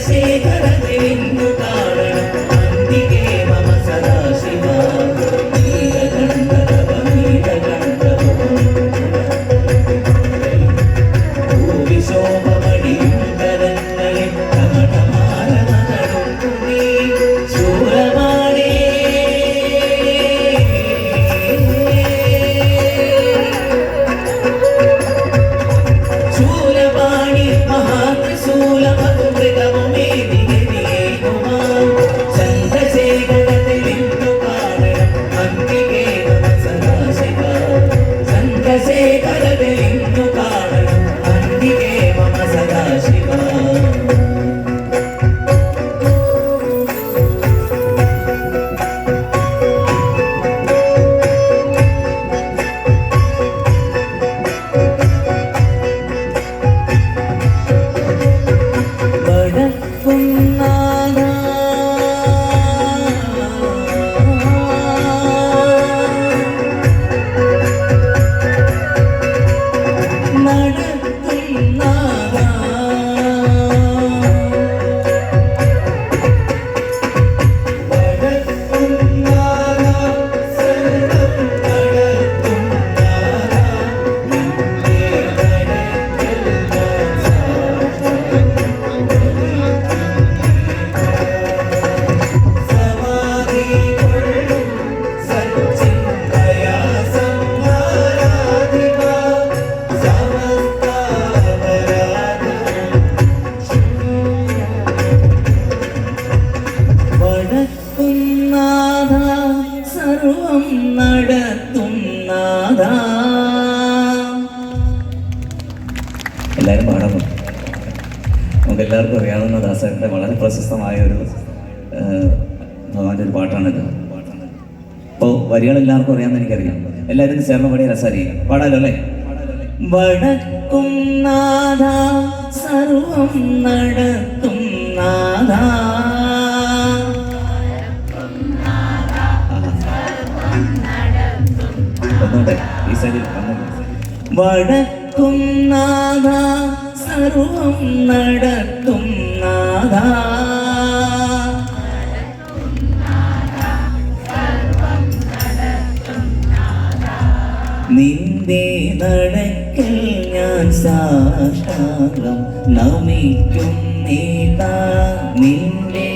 ചന്ദ്രശേഖരനിന്നു കാണണം അന്തികേ മമ സദാശിവ നീലകണ്ഠരവ നീലകണ്ഠവ ഭൂവിശോഭമണിയും കരങ്ങളിൽ കമടമാലമകളും തുണി ശൂലമാണേ ശൂലപാണി മഹാത്രിശൂലമധുമൃഗമേദിഗതിയേകുമാ ചന്ദ്രശേഖരനിന്നു കാണണം അന്തികേ മമ സദാശിവ ചന്ദ്രശേഖരനിന്നു കാണണം അന്തികേ മമ സദാശിവ സർവം നടത്തും നാഥ. എല്ലാവരും പാടാമോ? നമുക്ക് എല്ലാവർക്കും അറിയാവുന്ന ദാസന്റെ വളരെ പ്രശസ്തമായ ഒരു ഭഗവാന്റെ ഒരു പാട്ടാണിത്. അപ്പോൾ വരികൾ എല്ലാവർക്കും അറിയാമെന്ന് എനിക്കറിയാം. എല്ലാവരും ചേർന്ന് പാടിയ രസായിരിക്കും. പാടാലോ അല്ലേ? വടക്കും നാഥ സർവം നടത്തും നാഥ ഈ സൈഡിൽ വടക്കും നാഥ സർവം നടത്തും നാഥ നിന്റെ നടക്കൽ ഞാൻ സാഷ്ടാംഗം നമിക്കും നേതാ നിന്റെ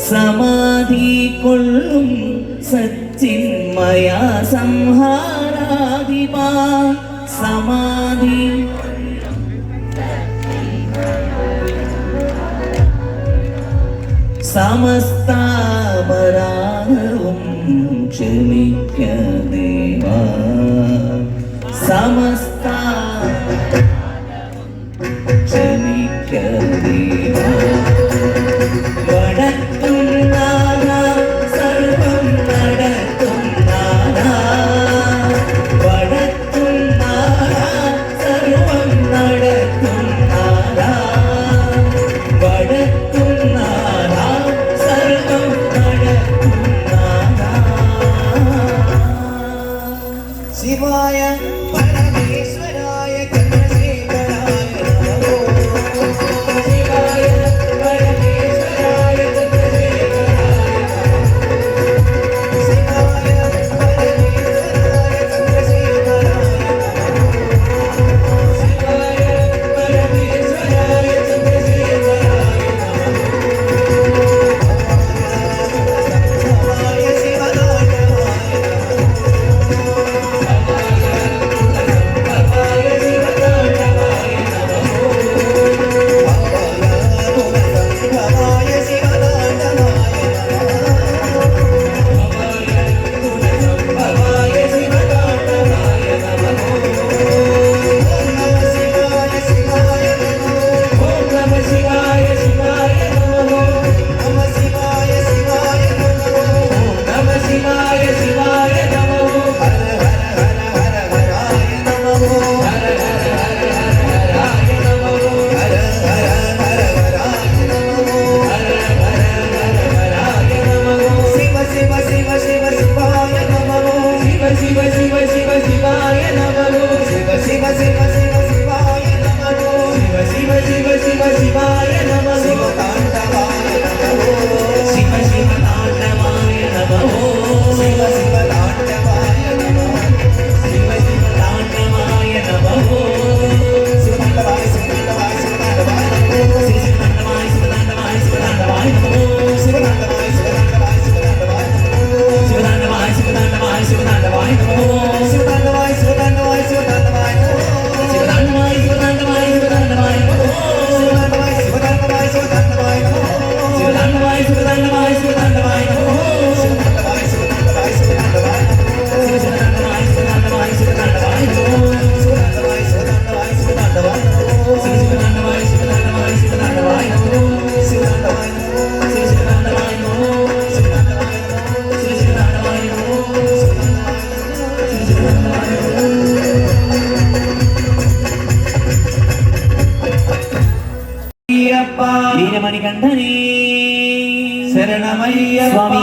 സമാധി കൊള്ളും സച്ചിന്മയ സംഹാരാധിപ സമാധി സമസ്താപരാധവും ക്ഷമിക്ക ദേവാ സമസ്ത ക്ഷമിക്ക ദേവാ വടക്കും നാഥ സർവം നടത്തും നാഥ വടക്കും നാഥ സർവം നടത്തും നാഥ വടക്കും നാഥ സർവം നടത്തും നാഥ ശിവായ പരമേശ്വരായ ചന്ദ്രശേഖരായ നമോ ശിവായ മണികണ്ഠനേ ശരണമയ്യപ്പ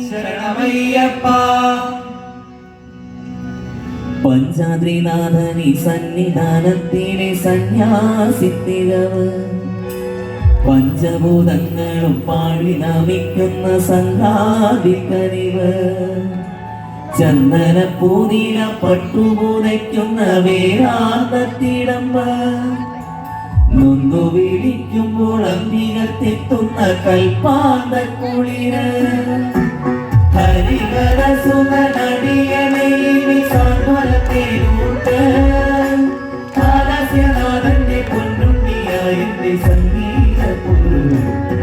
ശരണമയ്യപ്പ. പഞ്ചാദ്രിനാഥനി സന്നിധാനത്തിലെ സന്യാസിത്തിരവ് പഞ്ചഭൂതങ്ങളും പാടി നമിക്കുന്ന സംഘാതിക്കനിവ് ചന്ദന പൂതിര പട്ടുപൂതയ്ക്കുന്ന വേരാന്തത്തിടമ്പ് നൊന്തു വിളിക്കുമ്പോൾ അന്തികത്തെത്തുന്ന കൽപ്പാന്ത കുളിര് ഹരിഹര സുഖനടിയനെ സാന്ത്വനത്തിലൂട്ട് ഹാസ്യനാഥന്റെ പൊന്നുണ്ണിയായ എന്റെ സംഗീത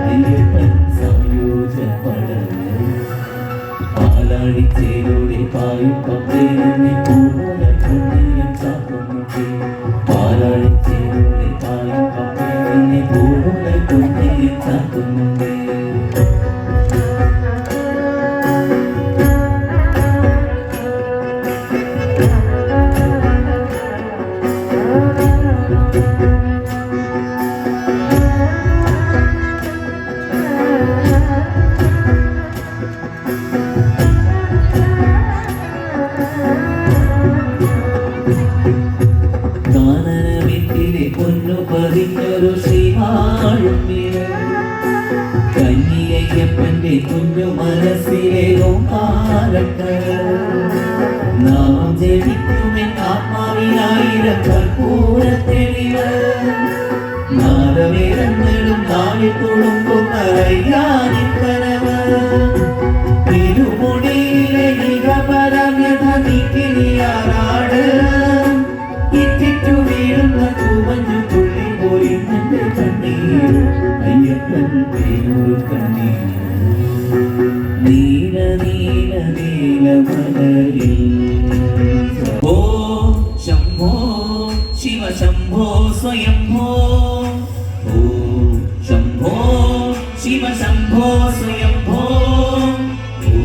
അയ്യപ്പൻ സംയോജപടവ് പാലാഴിച്ചേരുടെ പായും പപ്പേനെ പൂർണ്ണ കൊണ്ടയം ചാക്കുന്നുണ്ട് പാലാഴിച്ചേരുടെ പായും പപ്പേനെ പൂർണ്ണ കൊണ്ടയം ചാക്കുന്നുണ്ട്. പൊന്നു പതിഞ്ഞൊരു കഞ്ഞിയയ്യപ്പന്റെ കുഞ്ഞു മനസ്സിലെ നാം ജനിക്കുമെൻ ആത്മാവിനായിരം കർപ്പൂര തെളിവ് നാദവേദങ്ങളും നാളി തുളുമ്പുന്ന കനവ് തിരുമുടിയിലെ നിരപരമ്യത നീക്കിനിയാറാട് ഇറ്റിറ്റു വീഴുന്ന ചുവഞ്ഞു തുള്ളി പോയി നിന്റെ കണ്ണീർ അയ്യപ്പൻ പേരൊരു കണ്ണീർ നീല നീല നീല മലരിൽ ഓ ശംഭോ ശിവ ശംഭോ സ്വയംഭോ ഓ ശംഭോ ശിവ ശംഭോ സ്വയംഭോ ഓ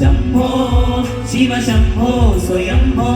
ശംഭോ ശിവ ശംഭോ സ്വയംഭോ.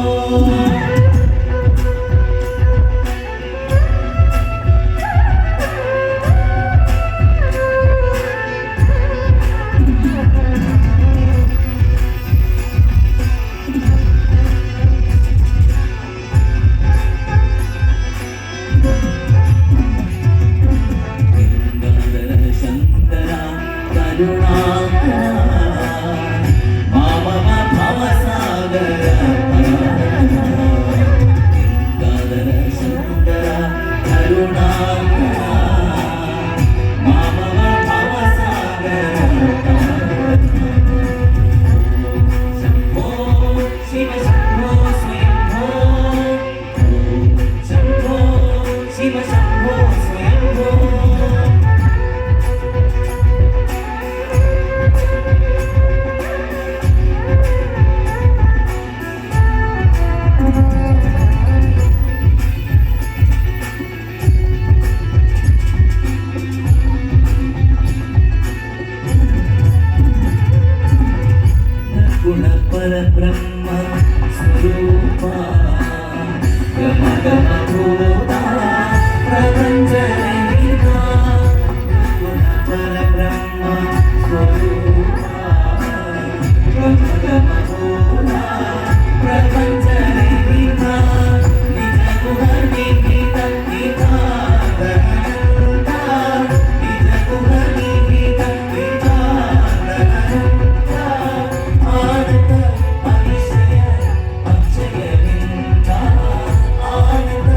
ब्रह्म स्वरूपा गम गम भूता प्रपंच रहिता गुण पर ब्रह्म स्वरूपा गम गम भूता प्रपंच रहिता निज गुण निहित पिता दहनता निज गुण निहित पिता दहनता आनंद अतिशय अक्षय विंदा आनंद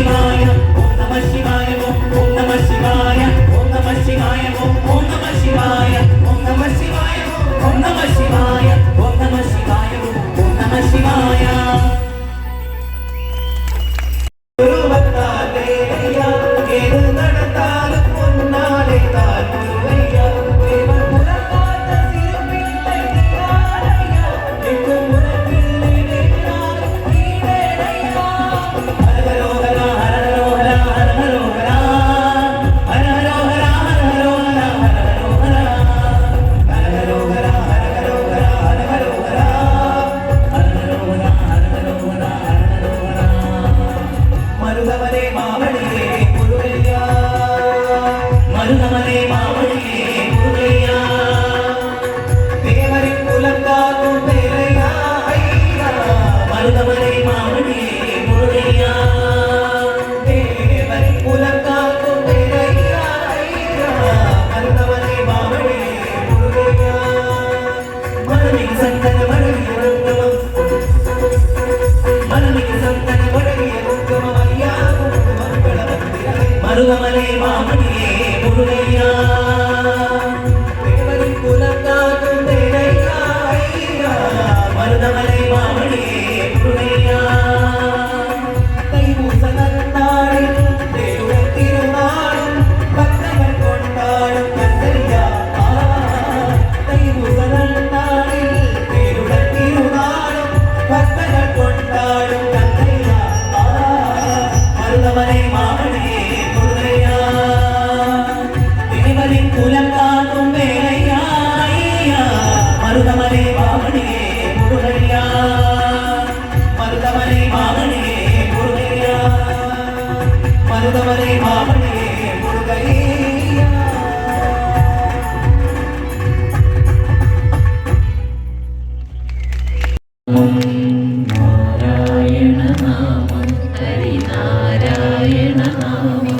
முருகையா மருதமலை மாமணியே முருகையா மருதமலை மாமணியே முருகையா. നാരായണ നാമം ഹരിനാരായണ നാമം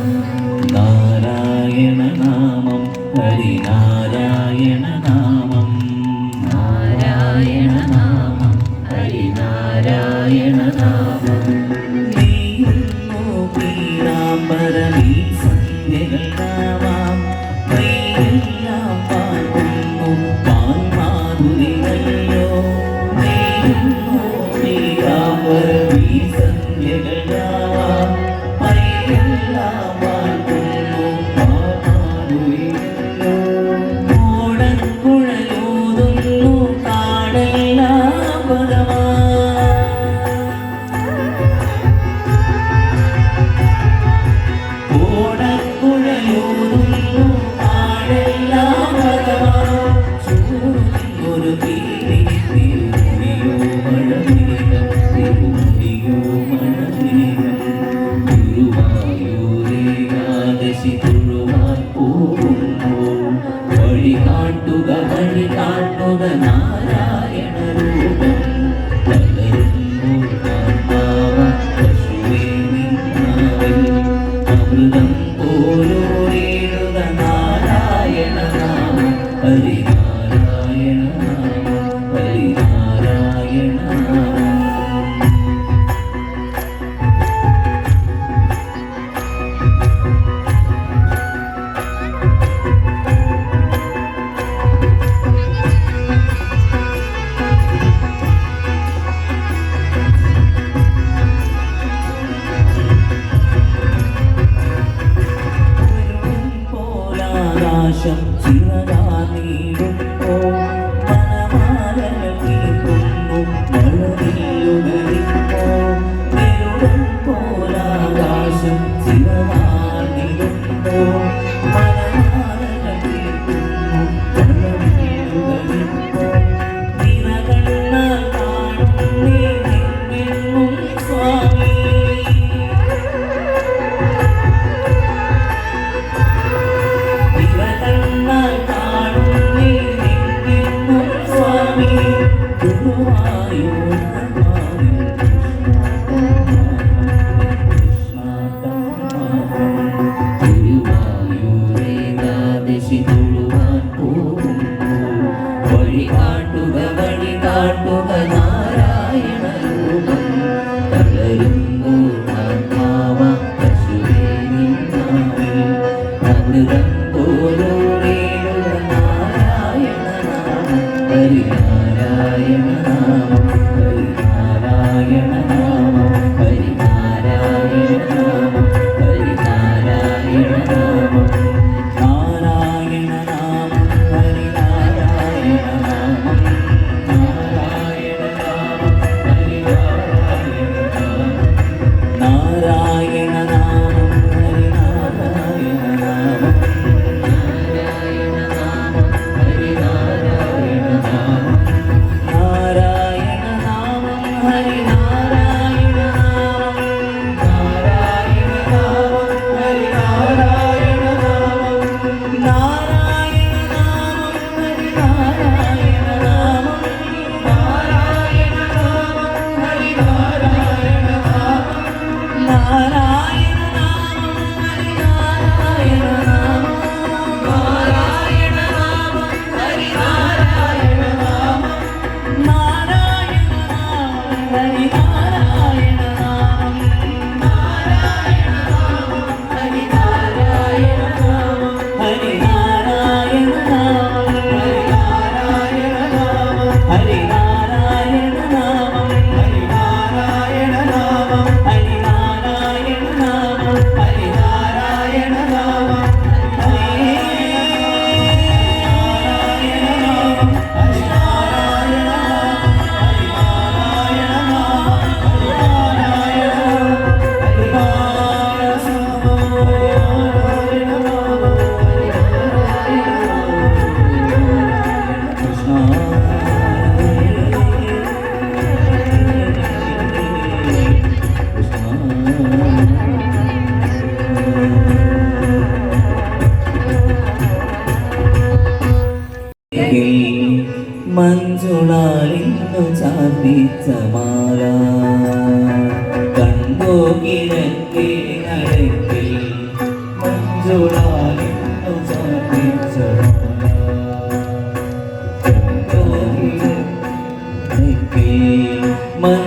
നാരായണ നാമം ഹരിനാരായണ നാമം നാരായണ നാമം ഹരിനാരായണ നാമം നീയുന്നു പീതാംബരമീ സന്ധ്യകൾ നാമാം നീയെല്ലാം പാടുന്നു പാൽമാധുരികളോ നീയുന്നു പീതാംബരമീ സന്ധ്യകൾ നാമാം നീയെല്ലാം പാടുന്നു പാൽമാധുരികളോ ഓടക്കുഴലൂതുന്നു കാടെല്ലാം പദമാ ഓടക്കുഴലൂതുന്നു കാടെല്ലാം പദമാ ചൂടുന്നൊരു തീരി തിരുമുടിയോ മഴമേഘം തിരുമുടിയോ മഴമേഘം ഗുരുവായൂരേകാദശി തൊഴുവാൻ പോകുമ്പോൾ വഴി കാട്ടുക നാരായണ രൂപം പലരുന്നു ആത്മാവ പശുവേ നിന്നാവിൽ അമൃതം പോലോരേഴുക നാരായണ നാമം ഹരിനാരായണ നാമം ഹരിനാരായണ നാമം. പോലാകാശം ചിറകാനീടുമ്പോൾ മനമാലകൾ നീക്കുന്നു മഴവില്ലുകളിപ്പോൾ ഇരുളും പോലാകാശം ചിറകാനീടുമ്പോൾ മനമാലകൾ നീക്കുന്നു മഴവില്ലുകളിപ്പോൾ നിറകണ്ണാൽ കാണുന്നേ നിന്നെന്നും സ്വാമി കണ്ണാൽ കാണുന്നേ നിന്നെന്നും സ്വാമി ഗുരുവായൂരേകാദശി തൊഴുവാൻ പോകുമ്പോൾ വഴി കാട്ടുക നാരായണ രൂപം തളരുമ്പോൾ ആത്മാവ പശുവേ നിന്നാവിൽ അമൃതം പോലോരേഴുക നാരായണ നാമം ഹരിനാരായണ നാമം ഹരിനാരായണ നാമം ഹരിനാരായണ നാമം ഹരിനാരായണ നാമം നാരായണ നാമം ഹരിനാരായണ നാമം നാരായണ നാമം ഹരിനാരായണ നാമം നാരായണ നാമം ഹരിനാരായണ നാമം Hari നടക്കിൽ മഞ്ജുളാലിന്നു ചാർത്തിച്ച മാല കണ്ടോ കിഴക്കേ നടക്കിൽ മഞ്ജുളാലിന്നു ചാർത്തിച്ച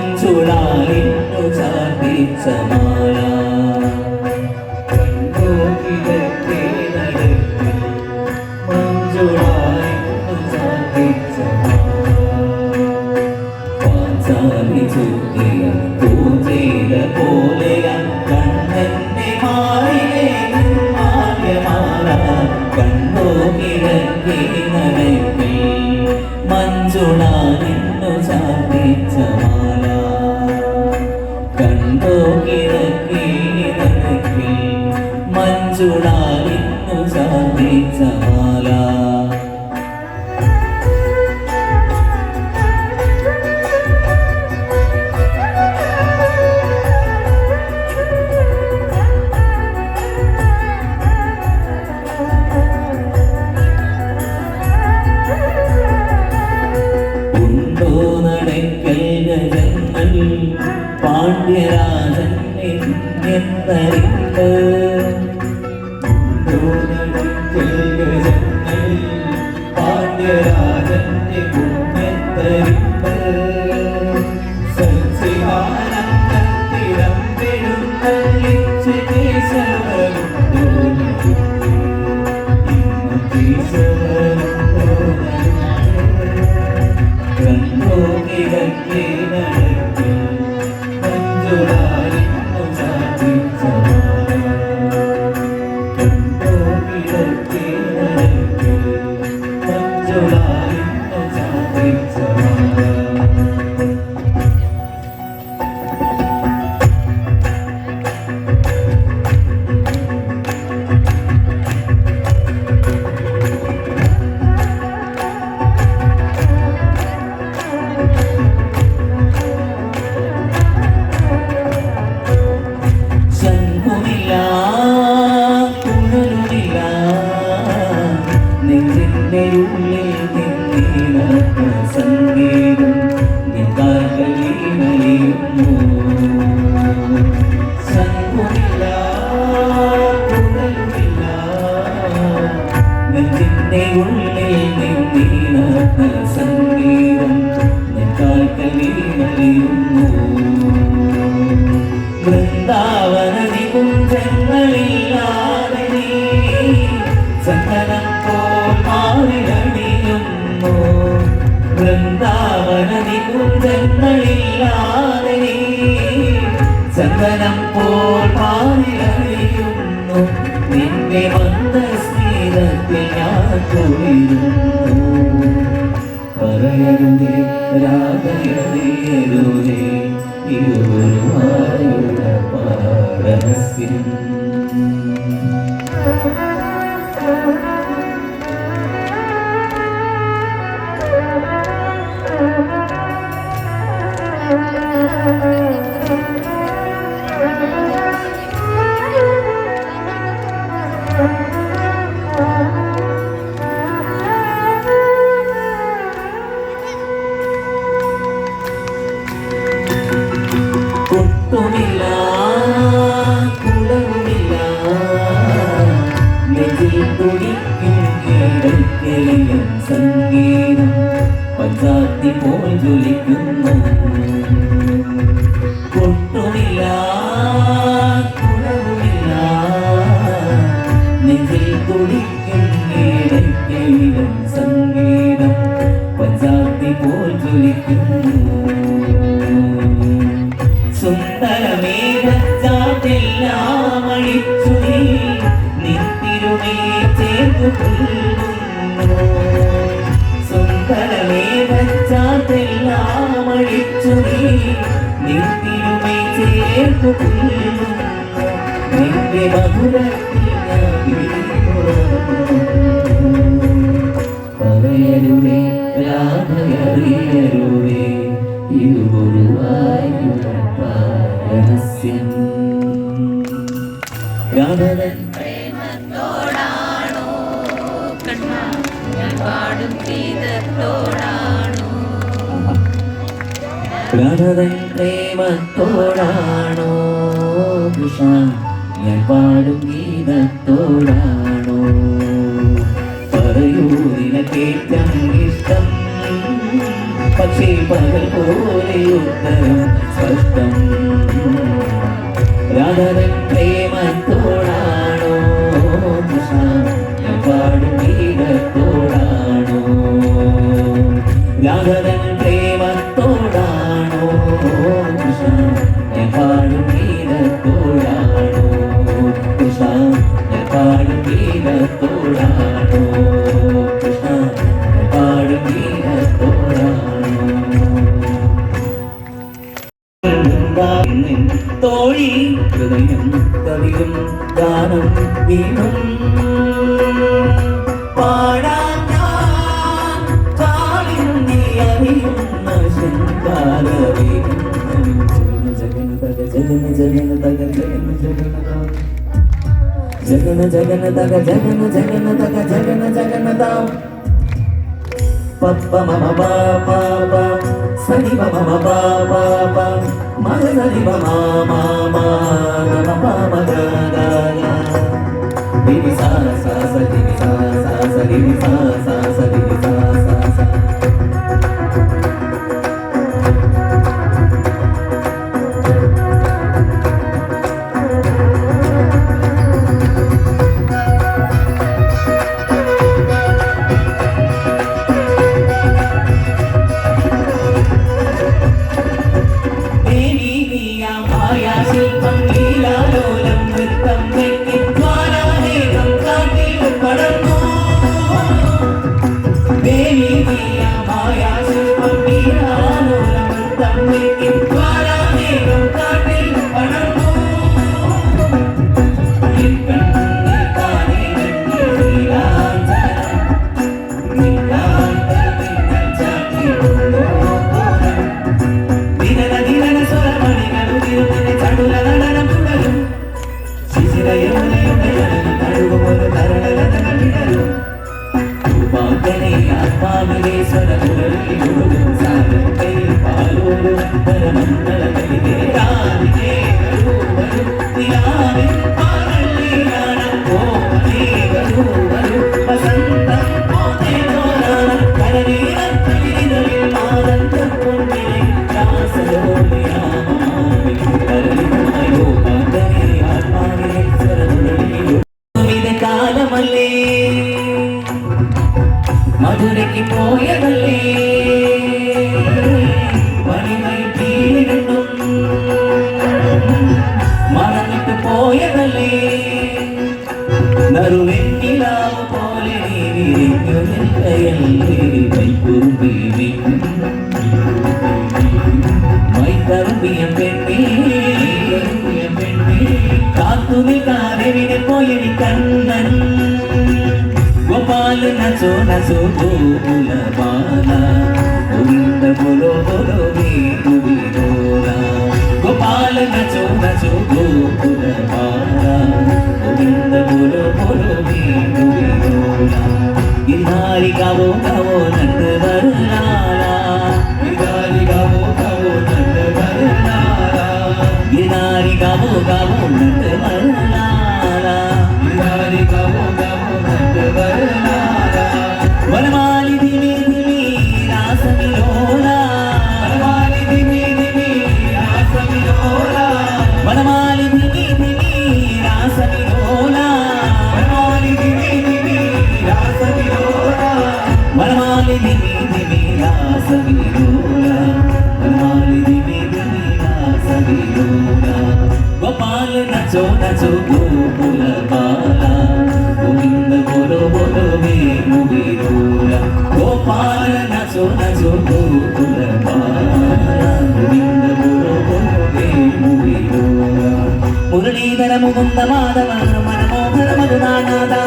മഞ്ജുളാലിന്നു ചാർത്തിച്ച മാല കണ്ടോ കിഴക്കേ നടക്കിൽ മഞ്ജുളാലിന്നു ചാർത്തിച്ച പാഞ്ചാലി ചുറ്റിയ പൂജേല പോലെയ കണ്ണന്റെ മാറിലെ മായമാല കണ്ടോ കിഴക്കേ നടക്കിൽ മഞ്ജുളാലിന്നു ചാർത്തിച്ച മാല കണ്ടോ കിഴക്കേ നടക്കിൽ മഞ്ജുളാലിന്നു ചാർത്തിച്ച മാല പാണ്ഡ്യരാജൻ എന്നറിണ്ട് പാണ്ഡ്യരാജന്റെ എന്നറിണ്ട് സച്ചിദാനന്ദത്തിരം പെരുന്നള്ളിച്ച് കേശവരുണ്ടോ ഇന്ന് കേശവരുണ്ടോ കണ്ടോ കിഴക്കേ നടക്കിൽ മഞ്ജുളാലിന്നു ചാർത്തിച്ച മാല കണ്ടോ കിഴക്കേ നടക്കിൽ മഞ്ജുളാലിന്നു ചാർത്തിച്ച മാല സംഗീതം നിതാകലീനലിയുന്നു സംഗമില്ല കുഴലുമില്ല നെഞ്ചിന്റെ ഉള്ളിൽ നിന്നീനത്ത സംഗീതം നിതാകലീനലിയുന്നു വൃന്ദാവന നികുഞ്ചങ്ങളില്ലാതെ ചന്ദനം പോൽ മാറിലണിയുന്നു വൃന്ദാവന നികുഞ്ചങ്ങളില്ലാതെ ചന്ദനം പോൽ മാറിലണിയുന്നു നിന്റെ വന്ന സ്നേഹത്തിൽ ഞാൻ കുളിരുന്നു പറയരുതേ രാധയറിയരുതേ ഇരുവരുമായുള്ള പാരസ്യം കുട്ടുമില്ല കുളവുമില്ല നെഞ്ചിൽ തുടിക്കും കേൾക്കലിയും സംഗീതം പഞ്ചാത്തി പോൽ ജ്വലിക്കുന്നു കുട്ടുമില്ല കുളവുമില്ല നെഞ്ചിൽ തുടിക്കും കേൾക്കലിയും സംഗീതം പഞ്ചാത്തി പോൽ ജ്വലിക്കുന്നു സുന്ദരമേഘച്ചാത്തെല്ലാം അഴിച്ചു നീ നിത്തിരുമേ ചേർന്നു കൊള്ളുന്നു സുന്ദരമേഘച്ചാത്തെല്ലാം അഴിച്ചു നീ നിത്തിരുമേ ചേർന്നു കൊള്ളുന്നു നിന്റെ മധുരത്തിൽ പറയരുതേ രാധയറിയരുതേ ഇരുവരുവായുള്ള രഹസ്യം രാധനൻ പ്രേമത്തോടാണോ കണ്ണ പാടും ഗീതത്തോടാണോ രാധതൻ പ്രേമത്തോടാണോ കൃഷ്ണ ഞാൻ പാടും ഗീതത്തോടാണോ പറയൂ നിനക്കേറ്റം ഇഷ്ടം പക്ഷേ പകൽ പോലെ ഉത്തരം സ്പഷ്ടം രാധതൻ പ്രേമത്തോടാണോ കൃഷ്ണ ഞാൻ പാടും ഗീതത്തോടാണോ രാധതൻ പ്രേമത്തോടാണോ കൃഷ്ണ ഞാൻ പാടും ഗീതത്തോടാണോ കൃഷ്ണ ഞാൻ പാടും ഗീതത്തോടാണോ കൃഷ്ണ ഞാൻ പാടും ഗീതത്തോടാണോ തോഴി ഹൃദയം കവിയും ഗാനം വീണും പാടാൻ ഞാൻ പാടിനി അറിയുന്ന ശൃംഗാരവേ ജഗന തക ജഗന ജഗന തക ജഗന ജഗന തക ജഗന ജഗന തക ജഗന ജഗന താം പപ്പ മമ പാപ സനി മമ പാപ മഗ സനി മമ മമ മമ മഗ ഗ നി സ സ സ നി സ സ സ നി സ സ സ നി സ സ സ മധുരയ്ക്ക് പോയതല്ലേ മറന്നിട്ട് പോയതല്ലേ നറുവെണ്ണിലാവ് പോലെ മൈക്കറുമ്പിയം പെണ്ണേ കാത്തു നിൽക്കാതെ വിനെ പോയടി കണ്ണൻ गोपाल नचो नचो गोकुल बाला गोविंद बोलो बोलो वीरू वीरोरा गोपाल नचो नचो गोकुल बाला गोविंद बोलो बोलो वीरू वीरोरा गिरधारी गावो गावो नंद वरलाला गिरधारी गावो गावो नंद वरलाला गिरधारी गावो गावो नंद वरलाला गिरधारी गावो गावो नंद वरलाला वनमाली धिमी धिमी रासमिलोला वनमाली धिमी धिमी रासमिलोला वनमाली धिमी धिमी रासमिलोला वनमाली धिमी धिमी रासमिलोला वनमाली धिमी धिमी रासमिलोला वनमाली धिमी धिमी रासमिलोला गोपाल नचो नचो गोकुल बाला गोविंद बोलो बोलो वीरू वीरोरा गोपाल नचो नचो गोकुल बाला गोविंद बोलो बोलो वीरू वीरोरा मुरलीधर मुकुंद माधव मनमोहर मधुनानादा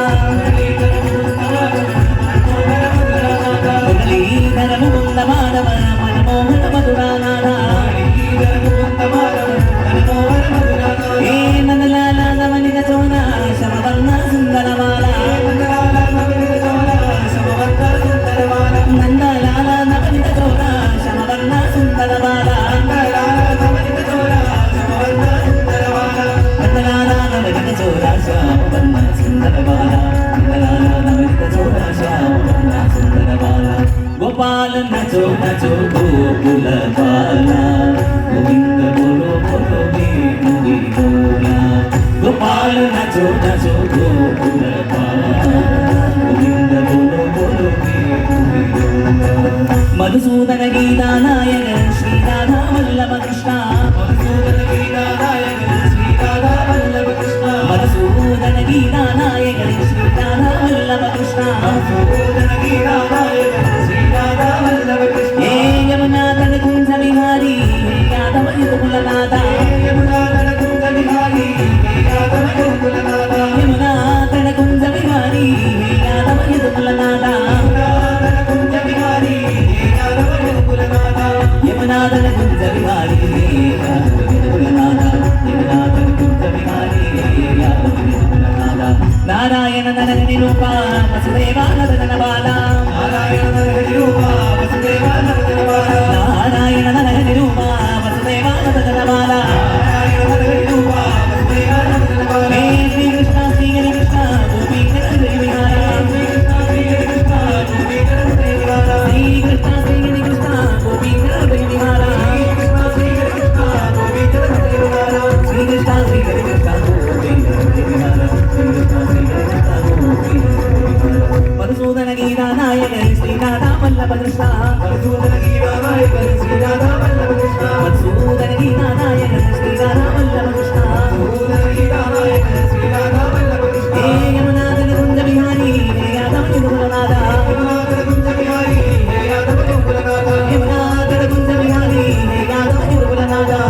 मुरलीधर मुकुंद माधव मनमोहर मधुनानादा ए नंदलाला नवनीत चोना शमवन्ना सुंदरमाला नंदलाला नवनीत चोना शमवन्ना गोपाल नचो नचो गोकुल बाला गोविंद बोलो बोलो वेणु विलोला गोपाल नचो नचो गोकुल बाला गोविंद बोलो बोलो वेणु विलोला मधुसूदन गीता नायकन श्री राधा वल्लभ कृष्ण मधुसूदन गीता नायकन श्री राधा वल्लभ कृष्ण मधुसूदन गीता नायकन श्री राधा वल्लभ कृष्ण मधुसूदन गीता नायकन श्री राधा वल्लभ कृष्ण हे यमुना तट कुंज बिहारी हे यादव युगल नादा यमुना तट कुंज बिहारी हे यादव युगल नादा यमुना तट कुंज बिहारी हे यादव युगल नादा यमुनादन कुंज बिहारी नारायण नरन निरूपा वसुदेवानंदन बाला नारायण नरन निरूपा वसुदेवानंदन बाला नारायण नरन निरूपा वसुदेवानंदन बाला नारायण नरन निरूपा वसुदेवानंदन बाला श्री कृष्ण श्री कृष्ण गोपी कृष्ण विहारा श्री कृष्ण श्री कृष्ण गोपी कृष्ण विहारा श्री कृष्ण श्री कृष्ण गोपी कृष्ण विहारा श्री कृष्ण श्री कृष्ण गोपी कृष्ण विहारा श्री कृष्ण श्री कृष्ण गोपी कृष्ण विहारा मधुसूदन गीता नायकन श्री राधा वल्लभ कृष्ण मधुसूदन गीता नायकन श्री राधा वल्लभ कृष्ण मधुसूदन गीता नायकन श्री राधा वल्लभ कृष्ण मधुसूदन गीता नायकन श्री राधा वल्लभ कृष्ण हे यमुनादन कुंज बिहारी हे यादव युगल नादा यमुनादन कुंज बिहारी हे यादव युगल नादा यमुनादन कुंज बिहारी हे यादव युगल नादा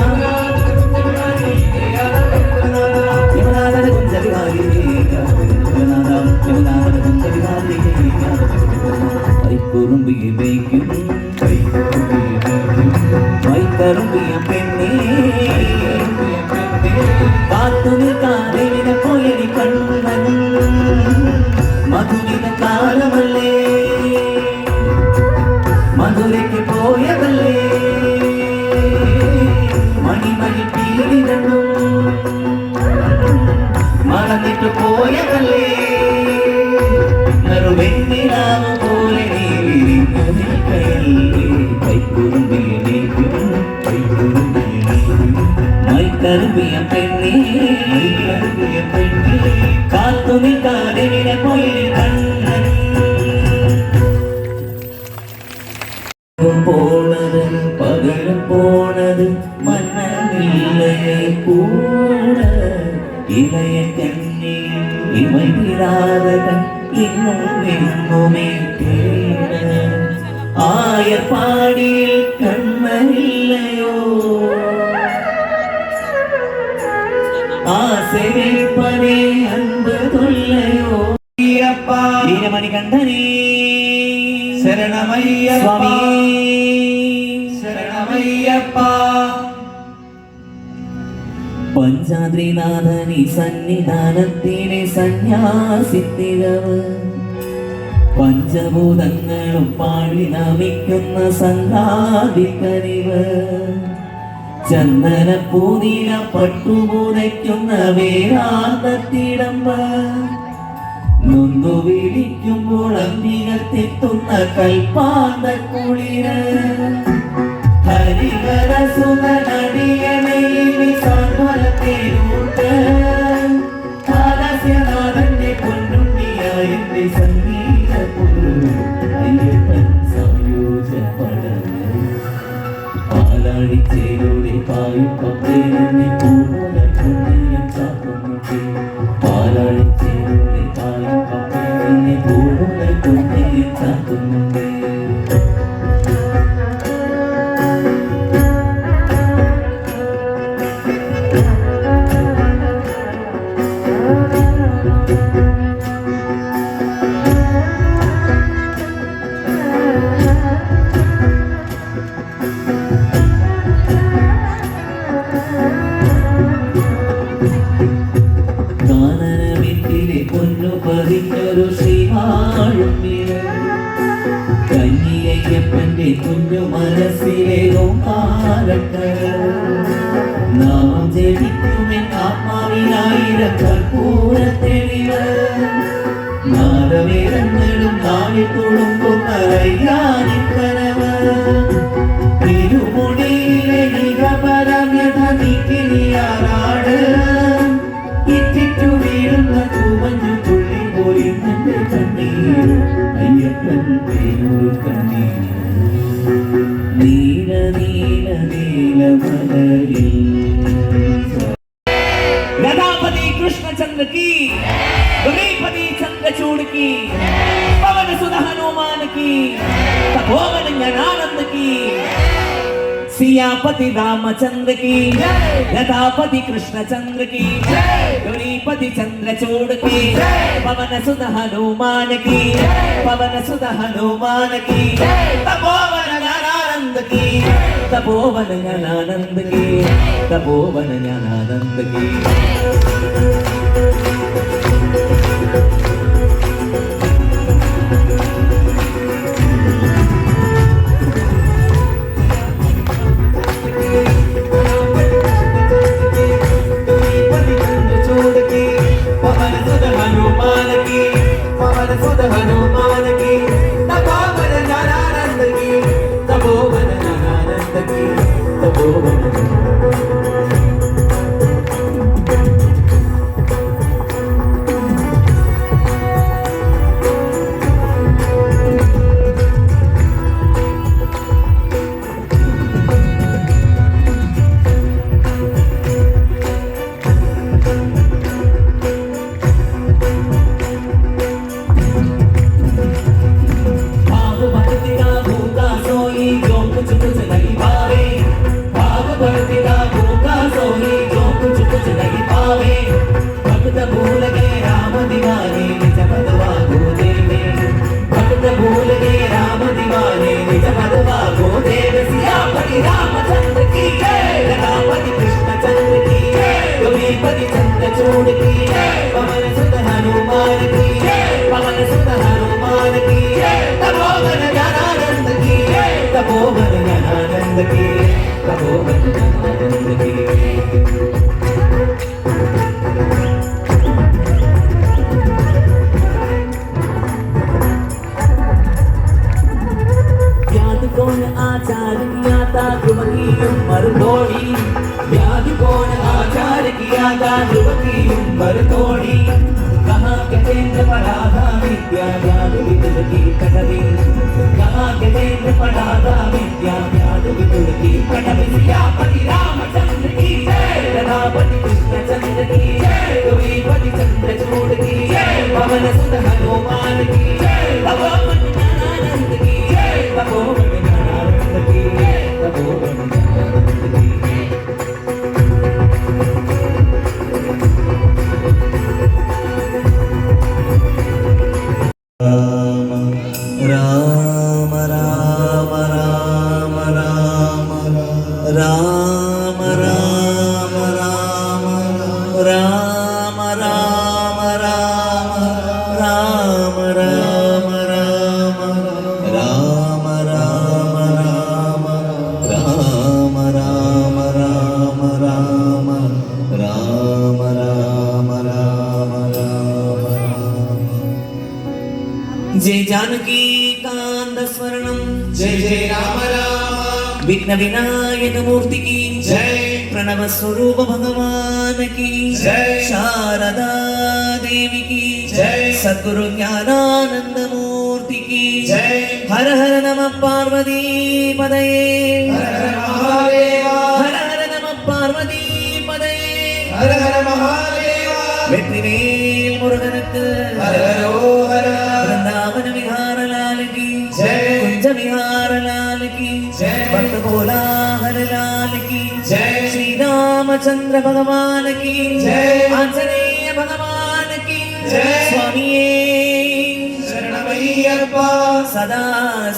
यमुनादन कुंज बिहारी കരിമ്പുയെ വയ്ക്കും വൈക്കറുമ്പിയ പെണ്ണേ കാത്തു നിൽക്കാതെ പോയടി കണ്ണൻ മധുരിത കാലമല്ലേ മധുരയ്ക്ക് പോയതല്ലേ മണിമണി പീലി രണ്ടും മറന്നിട്ട് പോയതല്ലേ വെണ്ണിലാവ് പോലെ മൈക്കറുമ്പിയ പെണ്ണേ കാത്തു നിൽക്കാതെ പോയി കണ്ണൻ പോണത് പകലും പോണത് മന്നനില്ലയെ കൂട ഇളയ കണ്ണി ഇമൈരാതകൻ ഇന്നുമേ ആയപ്പാടിയിൽ കണ്ണനില്ലയോ ആസരിപ്പനെ അൻപതൊല്ലയോ വീരമണികണ്ഠനേ ശരണമയ്യപ്പ ശരണമയ്യപ്പ പഞ്ചാദ്രിനാഥനി സന്നിധാനത്തിലെ സന്യാസിത്തിരവ് പഞ്ചഭൂതങ്ങളും പാടി നമിക്കുന്ന സംഘാതിക്കരിവ് ചന്ദന പൂനില പട്ടുപൂതയ്ക്കുന്ന വേദാന്തത്തിടമ്പ് നൊന്തു വിളിക്കുമ്പോൾ അന്തികത്തെത്തുന്ന കൽപ്പാന്ത കുളിര് ഹരിഹര സുതനടിയണയിൽ സാന്ത്വനത്തിലൂട്ട് ഹാസ്യനാഥന്റെ പൊന്നുണ്ണിയായ സംഗീത അയ്യപ്പൻ സംയോജപടന് പാലാഴിച്ചേരുടെ പായുപ്പേരെന്നെ പൂമുല കൊണ്ടേയും ചാത്തുന്നുണ്ട് പാലാഴിച്ചേരുടെ പായുപ്പേരെന്നെ പൂമുല കൊണ്ടേയും ചാത്തുന്നുണ്ട് പതിഞ്ഞൊരു ശ്രീവാഴും കന്നിയയ്യപ്പന്റെ കുഞ്ഞു മനസ്സിലെ നാം ജനിക്കുമെൻ ആത്മാവിനായിരം കർപ്പൂര തെളിവ് നാദവേദങ്ങളും നാളി തുളുമ്പുന്ന നീക്കിനിയാറാട് ഇറ്റിറ്റു വീഴുന്ന തൂമഞ്ഞു തുള്ളി പോയി നിന്റെ കണ്ണീർ അയ്യപ്പൻ പേരൂർ കണ്ണീർ നീല നീല നീല മലരിൽ गदापति कृष्णचंद्र की गणपति चंद्रचूड़ की पवन सुत हनुमान की तपोवन ज्ञानानंद की सियापति रामचंद्र की गदापति कृष्णचंद्र की गणपति चंद्रचूड़ की पवन सुत हनुमान की पवन सुत हनुमान की तपोवन ज्ञानानंद की तपोवन ज्ञानानंद की तपोवन ज्ञानानंद की जय जानकी कांत स्वर्णम जय जय राम राम विघ्न विनायक मूर्ति की जय प्रणव स्वरूप भगवान की जय शारदा देवी की जय सद्गुरु ज्ञानानंद मूर्ति की जय हर हर नमः पार्वती पदये हर हर महादेवा हर हर नमः पार्वती पदये हर हर महादेवा வெற்றிவேல் முருகனுக்கு हर हर ओ हर वृंदावन विहार लाल की जय कुंज विहार लाल की जय भक्त कोलाहल लाल की जय श्री रामचंद्र भगवान की जय आंजनेय भगवान की जय स्वामिये शरणमय्यप्पा सदा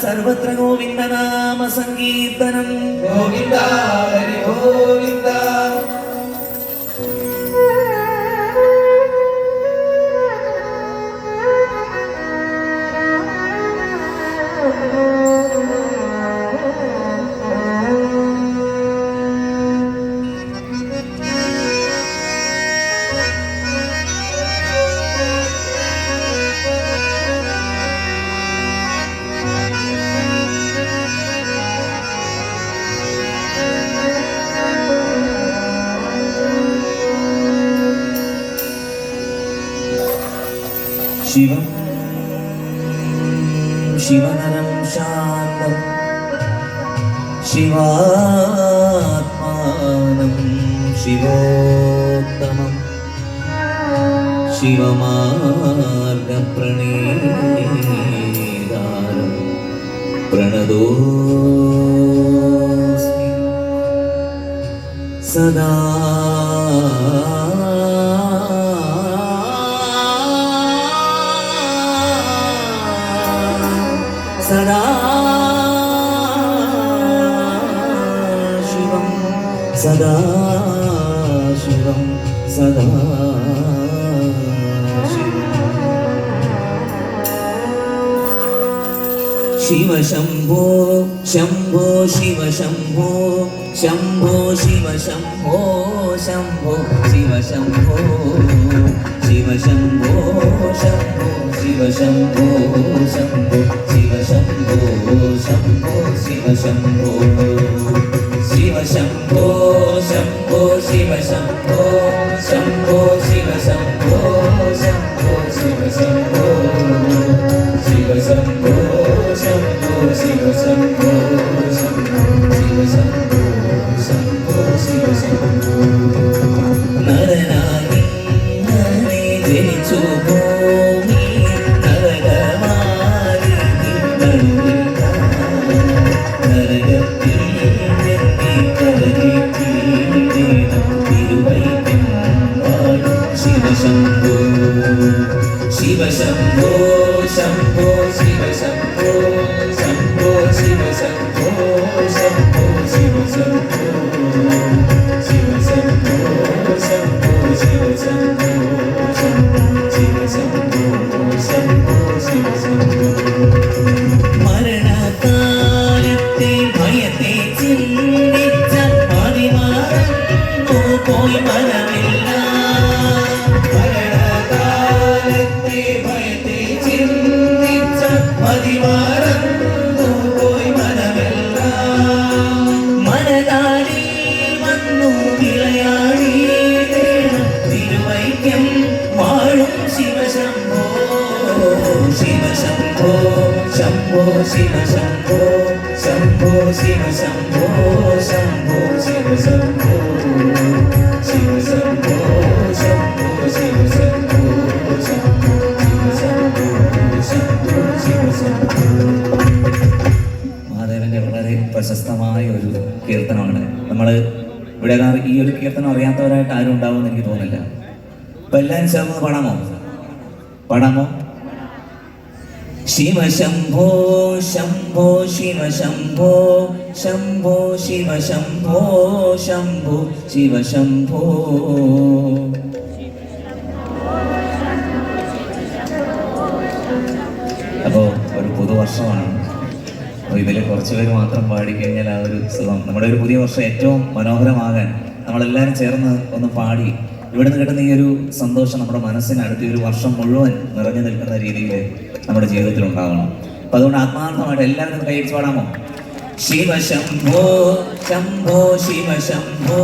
सर्वत्र गोविंद नाम संकीर्तनम गोविंदा हरि गोविंदा ശിവം ശിവനരം ശാന്തം ശിവാത്മാനം ശിവോത്തമം ശിവമാർഗപ്രണീതാരം പ്രണതോസ്മി സദാ സദാ ശിവം സദാ ശിവം സദാ ശിവ ശംഭോ ശംഭോ ശിവ ശംഭോ ശംഭോ ശിവ ശംഭോ ശംഭോ ശിവ ശംഭോ ശിവ ശംഭോ ശംഭോ ശിവ ശംഭോ ശംഭോ ശിവ ശംഭോ ശംഭോ ശിവ ശംഭോ ശിവ ശംഭോ ശംഭോ ശിവ ശംഭോ ശംഭോ ശിവ ശംഭോ ശംഭോ ശിവ ശംഭോ ശിവ ശംഭോ ശംഭോ ശിവ ശംഭോ ശംഭോ ശിവ ശംഭോ ശംഭോ ശിവ ശംഭോ നരനായി നരനെ ജനിച്ചു ഭൂമി നരകമാരി നരകത്തിൽ തിരുവൈക്കം പാടും ശിവശംഭോ ശിവശംഭോ ശംഭോ ശിവശംഭോ ശംഭോ ശിവശംഭോ ശംഭോ ശിവശംഭോ ശിവശംഭോ ശംഭോ ശിവശംഭോ ശംഭോ ശിവശംഭോ ശംഭോ ശിവശംഭോ മരണകാലത്തെ ഭയത്തെ ചിന്തിച്ച മതിമറന്നു പോയി മനമില്ല മരണകാലത്തെ ഭയത്തെ ചിന്തിച്ച മതിമറന്നു പോയി മനമില്ല മനതാരിൽ വന്നു വിളയാടി തിരുവൈക്കം വാഴും ശിവശംഭോ ശിവശംഭോ ശംഭോ ശിവശംഭോ ശംഭോ ശിവശംഭോ ശംഭോ ശിവശംഭോ ശിവശംഭോ ശംഭോ ശിവശംഭോ ശംഭോ ശിവശംഭോ ശംഭോ മഹാദേവന്റെ വളരെ പ്രശസ്തമായ ഒരു കീർത്തനമാണ്. നമ്മൾ ഇവിടെ ഈ ഒരു കീർത്തനം അറിയാത്തവരായിട്ട് ആരും ഉണ്ടാവുമെന്ന് എനിക്ക് തോന്നില്ല. അപ്പൊ എല്ലാവരും ചേർന്ന് പാടാമോ? ശിവശംഭോ ശംഭോ ശിവശംഭോ ശംഭോ ശിവശംഭോ ശംഭോ ശിവശംഭോ അപ്പോൾ ഒരു പുതുവർഷമാണ്. അപ്പോൾ ഇതിൽ കുറച്ച് പേര് മാത്രം പാടിക്കഴിഞ്ഞാൽ ആ ഒരു സുഖം, നമ്മുടെ ഒരു പുതിയ വർഷം ഏറ്റവും മനോഹരമാകാൻ നമ്മളെല്ലാവരും ചേർന്ന് ഒന്ന് പാടി ഇവിടുന്ന് കിട്ടുന്ന ഈ ഒരു സന്തോഷം നമ്മുടെ മനസ്സിനടുത്ത് ഈ ഒരു വർഷം മുഴുവൻ നിറഞ്ഞു നിൽക്കുന്ന രീതിയിൽ നമ്മുടെ ജീവിതത്തിൽ ഉണ്ടാകണം. അപ്പം അതുകൊണ്ട് ആത്മാർത്ഥമായിട്ട് എല്ലാവരും കൈയടിച്ച് പാടാമോ? ശിവശംഭോ ശംഭോ ശിവശംഭോ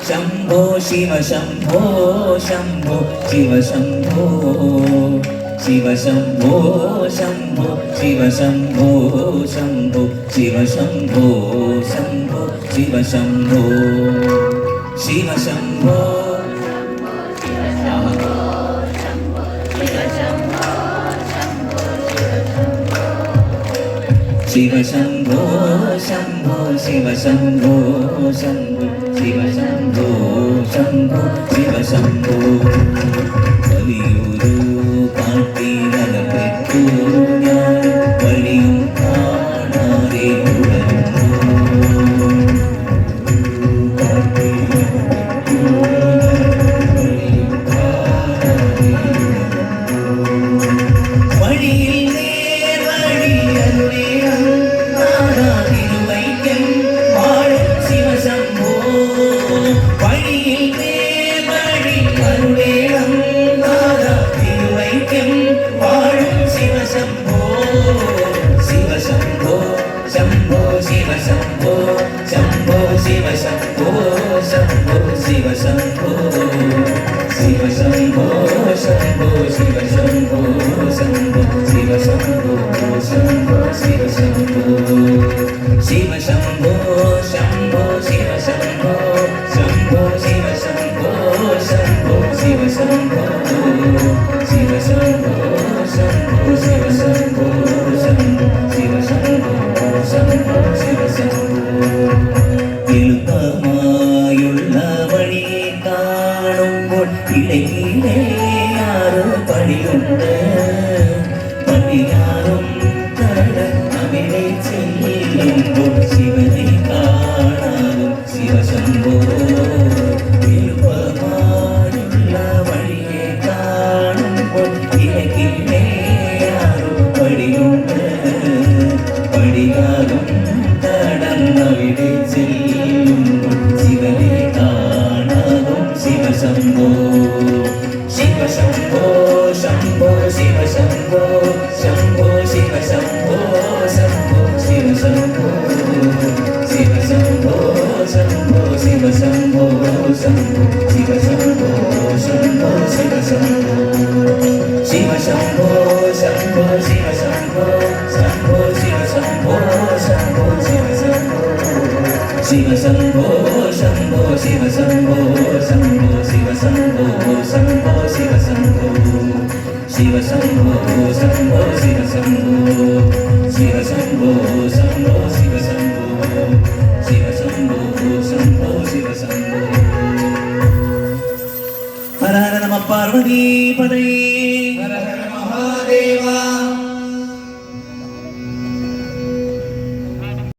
ശംഭോ ശിവശംഭോ ശംഭോ ശിവശംഭോ ശിവശംഭോ ശംഭോ ശിവശംഭോ ശംഭോ ശിവശംഭോ ശംഭോ ശിവശംഭോ ശിവശംഭോ ശിവശംഭോ ശംഭോ ശിവശംഭോ ശംഭോ ശിവശംഭോ ശംഭോ ശിവശംഭോ വലിയൊരു പാട്ടിലകപ്പെട്ടു ഞാൻ വഴിയും കാണാതെ വഴിയിൽ തിരുവൈക്കം വാഴും ശിവശംഭോ വഴിയിൽ വഴി കരുണേണം തിരുവൈക്കം വാഴും ശിവശംഭോ ശിവശംഭോ ശംഭോ ശിവശംഭോ ശംഭോ ശിവശംഭോ ശംഭോ ശിവശംഭോ ശിവശംഭോ ശംഭോ ശിവശംഭോ കിടക്കിലെ ആറ് പടിയുണ്ട് പടിയാറും അവിടെ ചെല്ലുമ്പോൾ ശിവനെ കാണാനും ശിവശംഭോ എളുപ്പമായുള്ള വഴിയെ കാണുമ്പോൾ കിടക്കിലെ ആറ് പടിയുണ്ട് പടിയാറും കടന്നവിടെ ചെല്ലുമ്പോൾ ശിവനെ കാണാനും ശിവശംഭോ ശിവശംഭോ ശംഭോ ശിവശംഭോ ശംഭോ ശിവശംഭോ ശംഭോ ശിവശംഭോ ശിവശംഭോ ശംഭോ ശിവശംഭോ ശംഭോ ശിവശംഭോ ശംഭോ ശിവശംഭോ ശിവശംഭോ ശംഭോ ശിവശംഭോ ശംഭോ ശിവശംഭോ ശംഭോ ശിവശംഭോ ശിവശംഭോ ശംഭോ ശിവശംഭോ ശംഭോ ശിവശംഭോ ശംഭോ ശിവശംഭോ ശിവശംഭോ ശംഭോ ശിവശംഭോ ശിവശംഭോ ശംഭോ ശിവശംഭോ ശിവശംഭോ ശംഭോ ശിവശംഭോ ഹര ഹര നമഃ പാർവതീ പതയേ